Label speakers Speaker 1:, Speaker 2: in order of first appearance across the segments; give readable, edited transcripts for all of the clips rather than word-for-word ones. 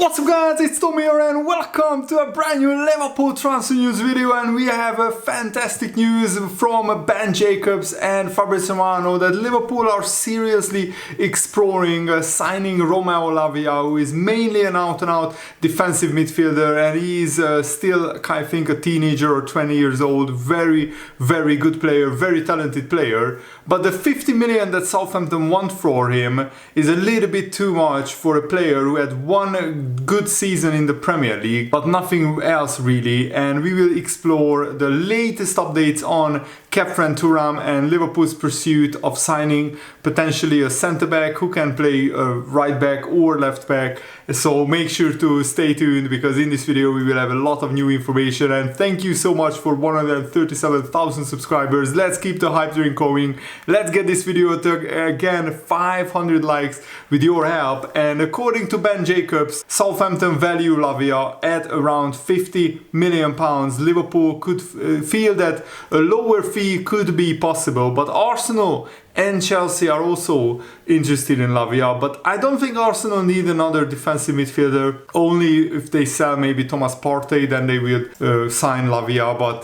Speaker 1: What's up guys, it's Tom here and welcome to a brand new Liverpool transfer news video, and we have a fantastic news from Ben Jacobs and Fabrizio Romano that Liverpool are seriously exploring signing Romeo Lavia, who is mainly an out-and-out defensive midfielder, and he's still, I think, a teenager or 20 years old, very good player, very talented player, but the 50 million that Southampton want for him is a little bit too much for a player who had one good season in the Premier League, but nothing else really. And we will explore the latest updates on Khephren, Thuram and Liverpool's pursuit of signing potentially a centre-back who can play right back or left back. So make sure to stay tuned, because in this video we will have a lot of new information. And thank you so much for 137,000 subscribers. Let's keep the hype train going. Let's get this video to again 500 likes with your help. And according to Ben Jacobs, Southampton value Lavia at around £50 million. Liverpool could feel that a lower fee could be possible, but Arsenal and Chelsea are also interested in Lavia. But I don't think Arsenal need another defensive midfielder. Only if they sell maybe Thomas Partey, then they will sign Lavia. But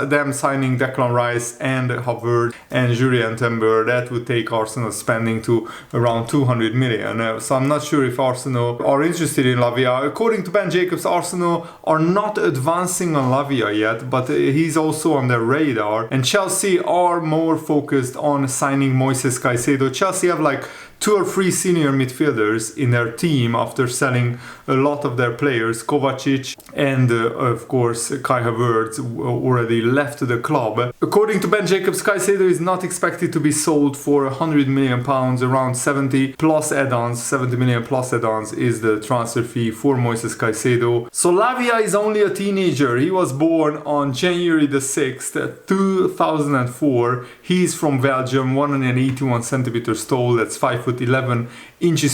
Speaker 1: them signing Declan Rice and Havertz and Julian Timber, that would take Arsenal spending to around 200 million. So I'm not sure if Arsenal are interested in Lavia. According to Ben Jacobs, Arsenal are not advancing on Lavia yet, but he's also on their radar. And Chelsea are more focused on signing Moises Caicedo. Chelsea have like 2 or 3 senior midfielders in their team after selling a lot of their players. Kovacic and of course Kai Havertz already left the club. According to Ben Jacobs, Caicedo is not expected to be sold for £100 million, around 70 plus add-ons. 70 million plus add-ons is the transfer fee for Moises Caicedo. So Lavia is only a teenager. He was born on January the 6th, 2004. He's from Belgium, 181 centimeters tall. That's 5'11"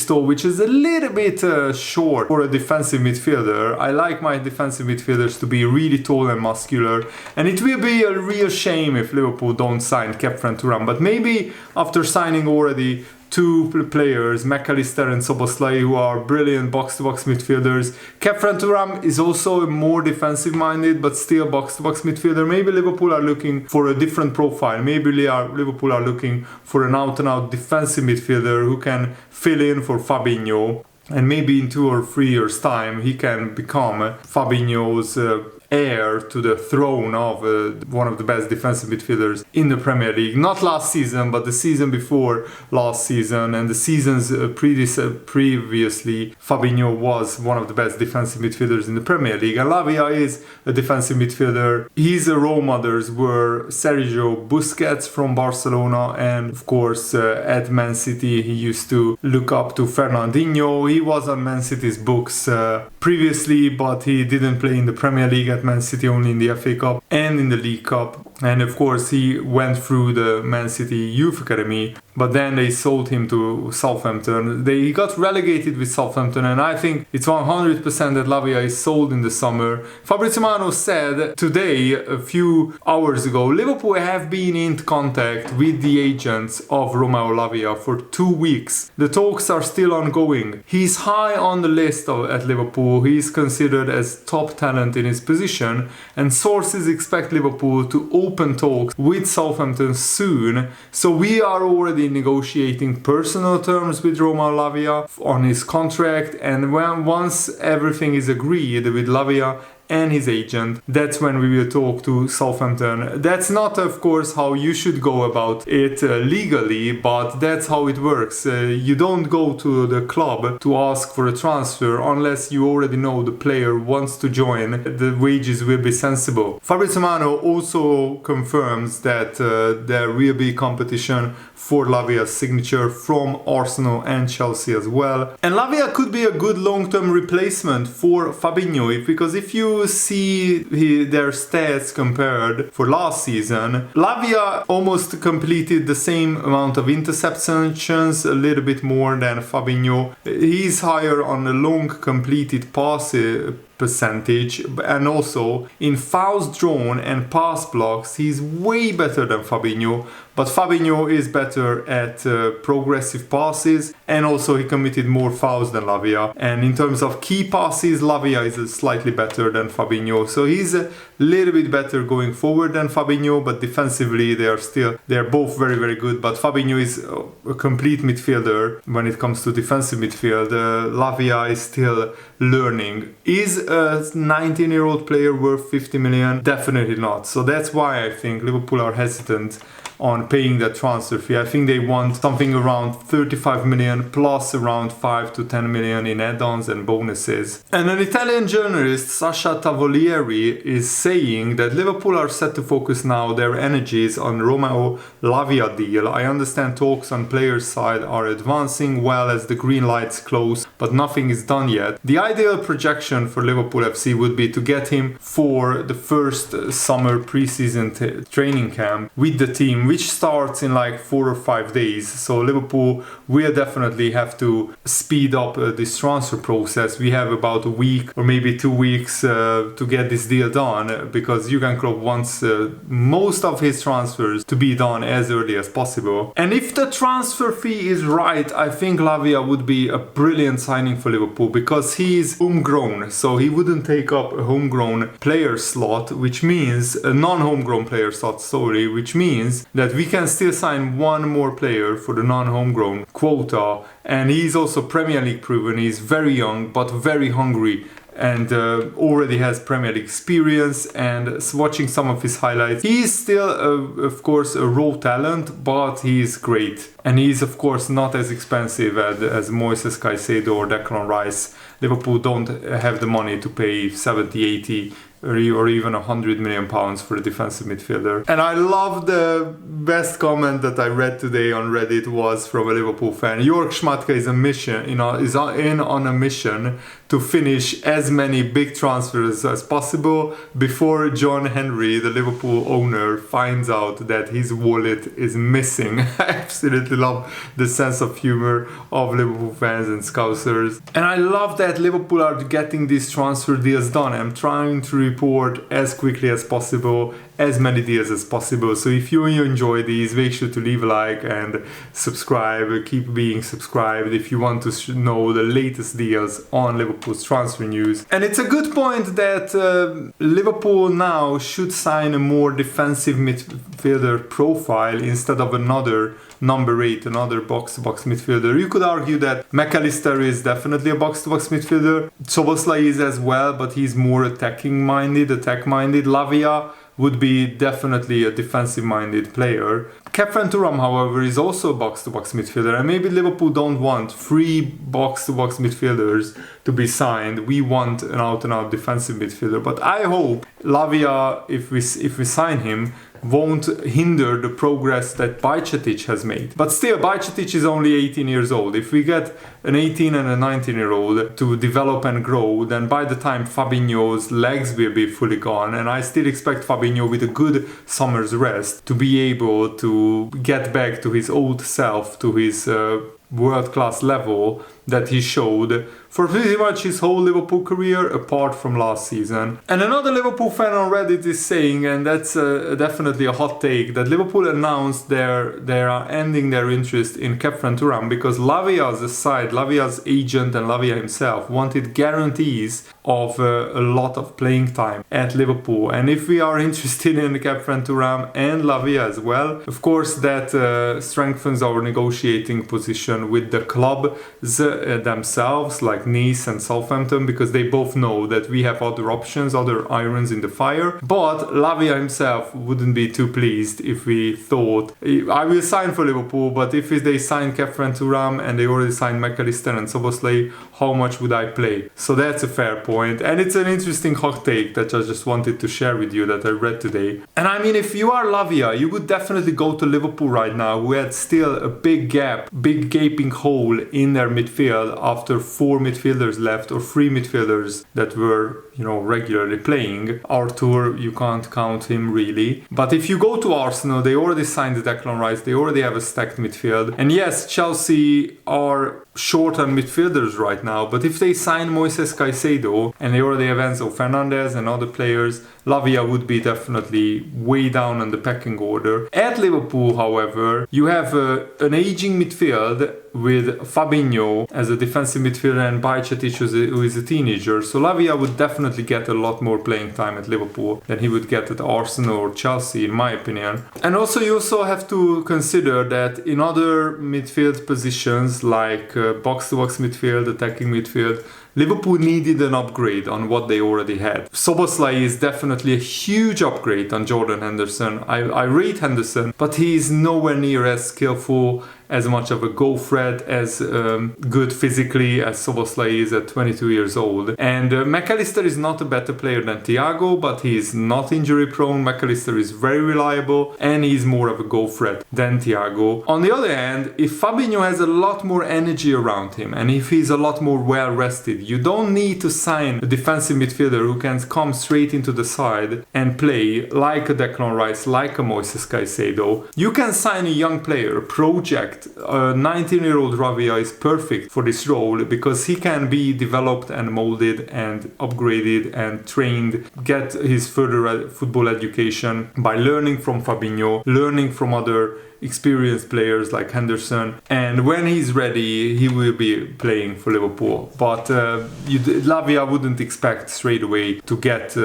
Speaker 1: tall, which is a little bit short for a defensive midfielder. I like my defensive midfielders to be really tall and muscular, and it will be a real shame if Liverpool don't sign Khephren, Thuram. But maybe after signing already 2 players, McAllister and Szoboszlai, who are brilliant box-to-box midfielders. Khephren, Thuram is also more defensive-minded, but still box-to-box midfielder. Maybe Liverpool are looking for a different profile. Maybe Liverpool are looking for an out-and-out defensive midfielder who can fill in for Fabinho. And maybe in 2 or 3 years' time, he can become Fabinho's heir to the throne of one of the best defensive midfielders in the Premier League. Not last season, but the season before last season and the seasons previously, Fabinho was one of the best defensive midfielders in the Premier League. And Lavia is a defensive midfielder. His role models were Sergio Busquets from Barcelona, and of course at Man City he used to look up to Fernandinho. He was on Man City's books previously, but he didn't play in the Premier League at Man City, only in the FA Cup and in the League Cup. And of course he went through the Man City Youth Academy, but then they sold him to Southampton. He got relegated with Southampton, and I think it's 100% that Lavia is sold in the summer. Fabrizio Romano said today, a few hours ago, Liverpool have been in contact with the agents of Romeo Lavia for 2 weeks. The talks are still ongoing. He's high on the list at Liverpool. He's considered as top talent in his position, and sources expect Liverpool to open talks with Southampton soon. So we are already negotiating personal terms with Romeo Lavia on his contract, and once everything is agreed with Lavia and his agent, that's when we will talk to Southampton. That's not, of course, how you should go about it legally, but that's how it works. You don't go to the club to ask for a transfer unless you already know the player wants to join. The wages will be sensible. Fabrizio Romano also confirms that there will be competition for Lavia's signature from Arsenal and Chelsea as well. And Lavia could be a good long-term replacement for Fabinho, because if you see their stats compared for last season, Lavia almost completed the same amount of interceptions, a little bit more than Fabinho. He's higher on the long completed percentage, and also in fouls drawn and pass blocks he's way better than Fabinho, but Fabinho is better at progressive passes, and also he committed more fouls than Lavia, and in terms of key passes Lavia is slightly better than Fabinho, so he's a little bit better going forward than Fabinho, but defensively they're both very, very good. But Fabinho is a complete midfielder when it comes to defensive midfield. Lavia is still learning. Is a 19-year-old player worth 50 million? Definitely not. So that's why I think Liverpool are hesitant on paying that transfer fee. I think they want something around 35 million plus around 5 to 10 million in add-ons and bonuses. And an Italian journalist, Sasha Tavolieri, is saying that Liverpool are set to focus now their energies on Romeo Lavia deal. I understand talks on players' side are advancing well as the green lights close, but nothing is done yet. The ideal projection for Liverpool FC would be to get him for the first summer pre-season training camp with the team, which starts in like 4 or 5 days. So Liverpool will definitely have to speed up this transfer process. We have about a week or maybe 2 weeks to get this deal done, because Jurgen Klopp wants most of his transfers to be done as early as possible. And if the transfer fee is right, I think Lavia would be a brilliant signing for Liverpool, because he is homegrown, so he wouldn't take up a homegrown player slot, which means a non-homegrown player slot, sorry, which means that we can still sign one more player for the non-homegrown quota. And he's also Premier League proven. He's very young but very hungry, and already has Premier League experience. And watching some of his highlights, he's still of course a raw talent, but he's great, and he's of course not as expensive as Moises Caicedo or Declan Rice. Liverpool don't have the money to pay 70, 80 or even 100 million pounds for a defensive midfielder. And I love the best comment that I read today on Reddit was from a Liverpool fan. Jörg Schmadtke is on a mission to finish as many big transfers as possible before John Henry, the Liverpool owner, finds out that his wallet is missing. I absolutely love the sense of humor of Liverpool fans and Scousers. And I love that Liverpool are getting these transfer deals done. I'm trying to report as quickly as possible, as many deals as possible. So if you enjoy these, make sure to leave a like and subscribe. Keep being subscribed if you want to know the latest deals on Liverpool's transfer news. And it's a good point that Liverpool now should sign a more defensive midfielder profile instead of another number 8, another box-to-box midfielder. You could argue that McAllister is definitely a box-to-box midfielder. Szoboszlai is as well, but he's more attack-minded. Lavia would be definitely a defensive-minded player. Khephren Thuram, however, is also a box-to-box midfielder, and maybe Liverpool don't want 3 box-to-box midfielders to be signed. We want an out-and-out defensive midfielder, but I hope Lavia, if we sign him, won't hinder the progress that Bajcetic has made. But still, Bajcetic is only 18 years old. If we get an 18 and a 19-year-old to develop and grow, then by the time Fabinho's legs will be fully gone, and I still expect Fabinho with a good summer's rest to be able to get back to his old self, to his world-class level that he showed for pretty much his whole Liverpool career apart from last season. And another Liverpool fan on Reddit is saying, and that's definitely a hot take, that Liverpool announced they are ending their interest in Khephren Thuram because Lavia's agent and Lavia himself wanted guarantees of a lot of playing time at Liverpool. And if we are interested in Khephren Thuram and Lavia as well, of course that strengthens our negotiating position with the clubs themselves, like Nice and Southampton, because they both know that we have other options, other irons in the fire. But Lavia himself wouldn't be too pleased if we thought, I will sign for Liverpool, but if they sign Khephren Thuram and they already signed McAllister and Szoboszlai, how much would I play? So that's a fair point, and it's an interesting hot take that I just wanted to share with you that I read today. And I mean, if you are Lavia, you would definitely go to Liverpool right now, who had still a big gap, big gaping hole in their midfield midfield after 4 midfielders left or 3 midfielders that were, regularly playing. Arthur, you can't count him really. But if you go to Arsenal, they already signed Declan Rice, they already have a stacked midfield. And yes, Chelsea are short on midfielders right now, but if they sign Moises Caicedo and they already have Enzo Fernandez and other players, Lavia would be definitely way down on the pecking order. At Liverpool, however, you have an aging midfield with Fabinho as a defensive midfielder and Bajcetic who is a teenager. So Lavia would definitely get a lot more playing time at Liverpool than he would get at Arsenal or Chelsea, in my opinion. And also you also have to consider that in other midfield positions like box-to-box midfield, attacking midfield, Liverpool needed an upgrade on what they already had. Szoboszlai is definitely a huge upgrade on Jordan Henderson. I rate Henderson, but he is nowhere near as skillful, as much of a goal threat, as good physically as Szoboszlai is at 22 years old. And McAllister is not a better player than Thiago, but he is not injury prone. McAllister is very reliable and he's more of a goal threat than Thiago. On the other hand, if Fabinho has a lot more energy around him and if he's a lot more well rested, you don't need to sign a defensive midfielder who can come straight into the side and play like a Declan Rice, like a Moises Caicedo. You can sign a young player, a project. 19-year-old Lavia is perfect for this role because he can be developed and molded and upgraded and trained, get his further football education by learning from Fabinho, learning from other experienced players like Henderson, and when he's ready he will be playing for Liverpool. But Lavia wouldn't expect straight away to get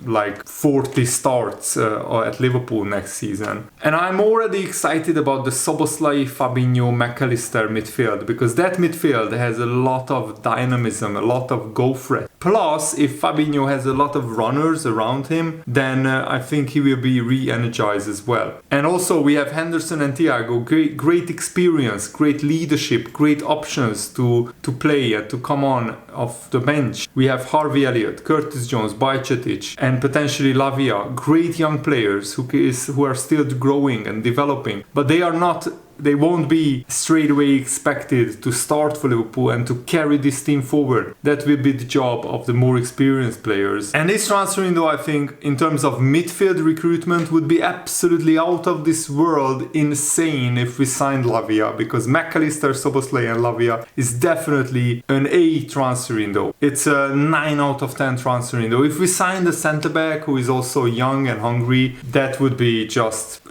Speaker 1: like 40 starts at Liverpool next season. And I'm already excited about the Szoboszlai, Fabinho, McAllister midfield because that midfield has a lot of dynamism, a lot of goal threat. Plus, if Fabinho has a lot of runners around him, then I think he will be re-energized as well. And also we have Henderson and Thiago, great experience, great leadership, great options to play and to come on off the bench. We have Harvey Elliott, Curtis Jones, Bajcetic and potentially Lavia, great young players who are still growing and developing, but they won't be straight away expected to start for Liverpool and to carry this team forward. That will be the job of the more experienced players. And this transfer window, I think, in terms of midfield recruitment, would be absolutely out of this world insane if we signed Lavia, because McAllister, Szoboszlai and Lavia is definitely an A transfer window. It's a 9 out of 10 transfer window. If we signed a centre-back who is also young and hungry, that would be just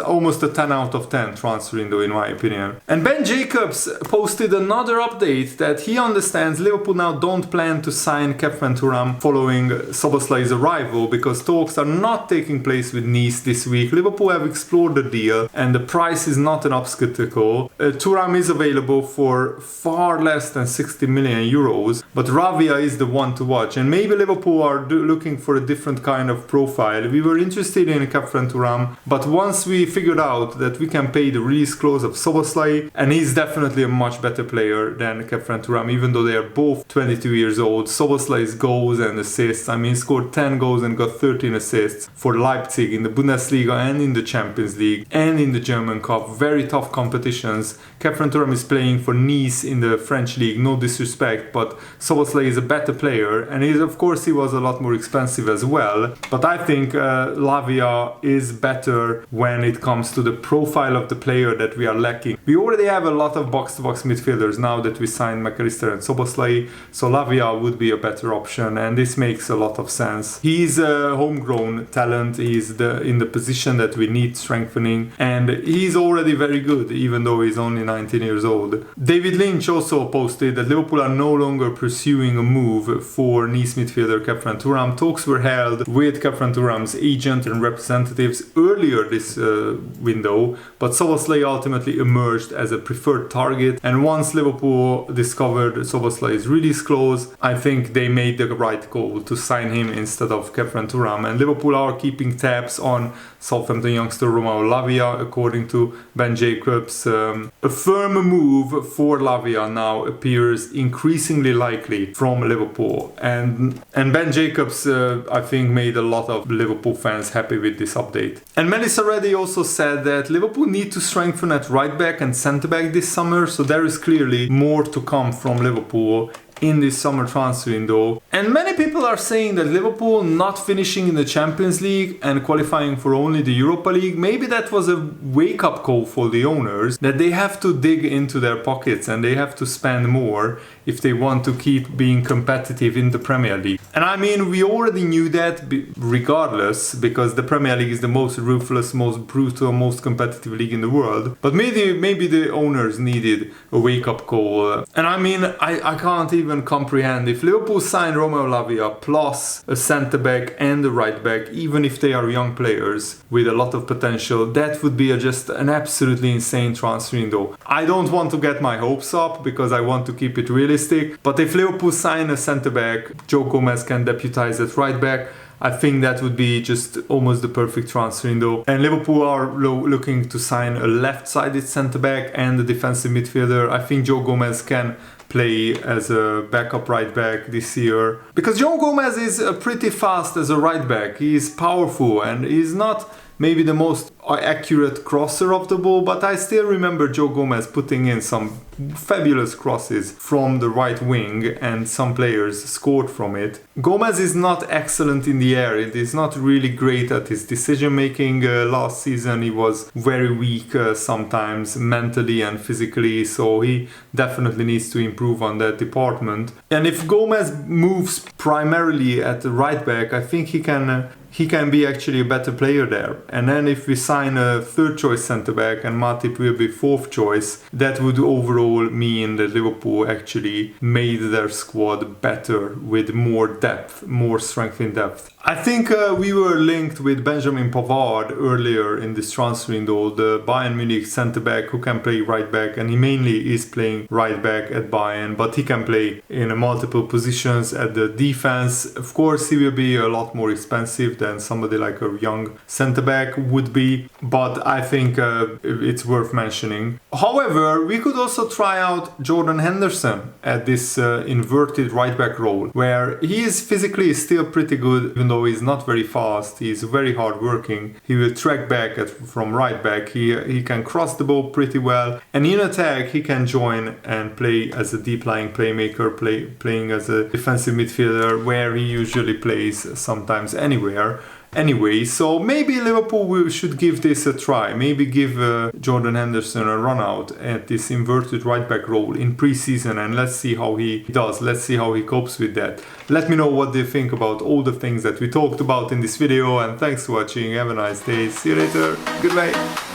Speaker 1: almost a 10 out of 10 transfer window in my opinion. And Ben Jacobs posted another update that he understands Liverpool now don't plan to sign Khephren Thuram following Szoboszlai's arrival because talks are not taking place with Nice this week. Liverpool have explored the deal and the price is not an obstacle. Thuram is available for far less than 60 million euros, but Lavia is the one to watch, and maybe Liverpool are looking for a different kind of profile. We were interested in Khephren Thuram, but once we figured out that we can pay the release clause of Szoboszlai, and he's definitely a much better player than Khephren Thuram, even though they are both 22 years old. Szoboszlai's goals and assists, he scored 10 goals and got 13 assists for Leipzig in the Bundesliga and in the Champions League and in the German Cup. Very tough competitions. Khephren Thuram is playing for Nice in the French league, no disrespect, but Szoboszlai is a better player, and he was a lot more expensive as well. But I think Lavia is better when it comes to the profile of the player that we are lacking. We already have a lot of box-to-box midfielders now that we signed McAllister and Szoboszlai, so Lavia would be a better option, and this makes a lot of sense. He's a homegrown talent, he's in the position that we need strengthening, and he's already very good, even though he's only 19 years old. David Lynch also posted that Liverpool are no longer pursuing a move for Nice midfielder Khephren Thuram. Talks were held with Khephren Thuram's agent and representatives earlier this window, but Szoboszlai ultimately emerged as a preferred target, and once Liverpool discovered Szoboszlai's release clause, I think they made the right call to sign him instead of Khephren Thuram. And Liverpool are keeping tabs on Southampton youngster Romeo Lavia, according to Ben Jacobs. A firm move for Lavia now appears increasingly likely from Liverpool, and Ben Jacobs I think made a lot of Liverpool fans happy with this update. And Melissa Reddy also said that Liverpool need to strengthen strengthen at right back and centre back this summer, so there is clearly more to come from Liverpool in this summer transfer window. And many people are saying that Liverpool not finishing in the Champions League and qualifying for only the Europa League, maybe that was a wake-up call for the owners, that they have to dig into their pockets and they have to spend more if they want to keep being competitive in the Premier League. And I mean, we already knew that regardless, because the Premier League is the most ruthless, most brutal, most competitive league in the world. But maybe the owners needed a wake-up call. And I mean, I can't even comprehend if Liverpool signed Romeo Lavia plus a centre-back and a right-back, even if they are young players with a lot of potential, that would be just an absolutely insane transfer window. I don't want to get my hopes up because I want to keep it realistic. But if Liverpool sign a centre-back, Joe Gomez can deputise at right-back, I think that would be just almost the perfect transfer window. And Liverpool are looking to sign a left-sided centre-back and a defensive midfielder. I think Joe Gomez can play as a backup right back this year, because Joe Gomez is pretty fast as a right back. He's powerful and he's not maybe the most accurate crosser of the ball, but I still remember Joe Gomez putting in some fabulous crosses from the right wing and some players scored from it. Gomez is not excellent in the air. It is not really great at his decision making. Last season he was very weak sometimes mentally and physically, so he definitely needs to improve on that department. And if Gomez moves primarily at the right back, I think he can be actually a better player there. And then if we sign a third choice centre back and Matip will be fourth choice, that would overall mean that Liverpool actually made their squad better with more depth, more strength in depth. I think we were linked with Benjamin Pavard earlier in this transfer window, the Bayern Munich centre back who can play right back, and he mainly is playing right back at Bayern, but he can play in multiple positions at the defense. Of course, he will be a lot more expensive than somebody like a young centre back would be, but I think it's worth mentioning. However, we could also try out Jordan Henderson at this inverted right back role, where he is physically still pretty good, even though he's not very fast. He's very hard working. He will track back from right back. He can cross the ball pretty well, and in attack he can join and play as a deep lying playmaker, playing as a defensive midfielder, where he usually plays sometimes anywhere. Anyway, so maybe Liverpool should give this a try. Maybe give Jordan Henderson a run out at this inverted right back role in pre-season, and let's see how he does. Let's see how he copes with that. Let me know what they think about all the things that we talked about in this video, and thanks for watching. Have a nice day. See you later. Goodbye.